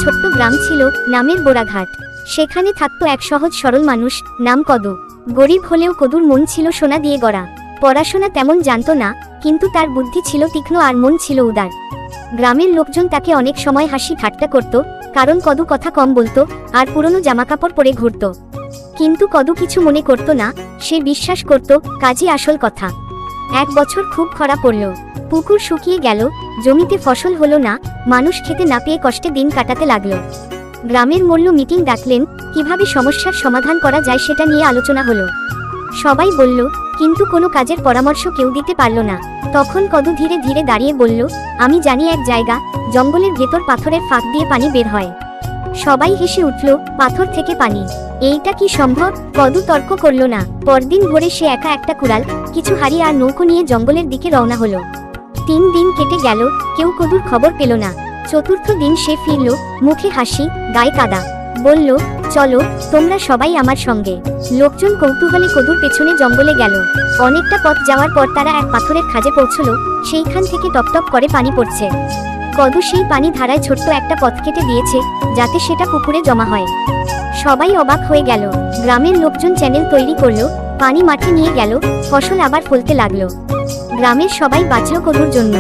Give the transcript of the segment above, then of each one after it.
ছোট্ট গ্রাম ছিল, নামের বোরাঘাট। সেখানে থাকতো এক সহজ সরল মানুষ, নাম কদু। গরিব হলেও কদুর মন ছিল সোনা দিয়ে গড়া। পড়াশোনা তেমন জানতো না, কিন্তু তার বুদ্ধি ছিল তীক্ষ্ণ আর মন ছিল উদার। গ্রামের লোকজন তাকে অনেক সময় হাসি ঠাট্টা করত, কারণ কদু কথা কম বলতো আর পুরনো জামাকাপড় পরে ঘুরত। কিন্তু কদু কিছু মনে করত না, সে বিশ্বাস করত কাজই আসল কথা। এক বছর খুব খরা পড়ল, পুকুর শুকিয়ে গেল, জমিতে ফসল হলো না, মানুষ খেতে না পেয়ে কষ্টে দিন কাটাতে লাগলো। গ্রামের মোল্লা মিটিং ডাকলেন, কিভাবে সমস্যার সমাধান করা যায় সেটা নিয়ে আলোচনা হলো। সবাই বলল, কিন্তু কোনো কাজের পরামর্শ কেউ দিতে পারল না। তখন কদু ধীরে ধীরে দাঁড়িয়ে বলল, আমি জানি এক জায়গা, জঙ্গলের ভেতর পাথরের ফাঁক দিয়ে পানি বের হয়। সবাই হেসে উঠল, পাথর থেকে পানি? এইটা কি সম্ভব? কদু তর্ক করল না। পরদিন ভোরে সে একা একটা কুড়াল, কিছু হাড়ি আর নৌকো নিয়ে জঙ্গলের দিকে রওনা হলো। 3 দিন কেটে গেল, কেউ কদুর খবর পেল না। চতুর্থ দিন সে ফিরল, মুখে হাসি, গায়ে কাদা। বলল, চলো তোমরা সবাই আমার সঙ্গে। লোকজন কৌতূহলে কদুর পেছনে জঙ্গলে গেল। অনেকটা পথ যাওয়ার পর তারা এক পাথরের খাঁজে পৌঁছল, সেইখান থেকে টপটপ করে পানি পড়ছে। কদু সেই পানি ধারায় ছোট্ট একটা পথ কেটে দিয়েছে, যাতে সেটা পুকুরে জমা হয়। সবাই অবাক হয়ে গেল। গ্রামের লোকজন চ্যানেল তৈরি করলো, পানি মাঠে নিয়ে গেল, ফসল আবার ফলতে লাগলো। গ্রামের সবাই বাঁচল কদুর জন্য।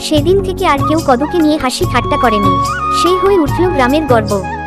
সেদিন থেকে আর কেউ কদুকে নিয়ে হাসি ঠাট্টা করেনি। সেই হয়ে উঠল গ্রামের গর্ব।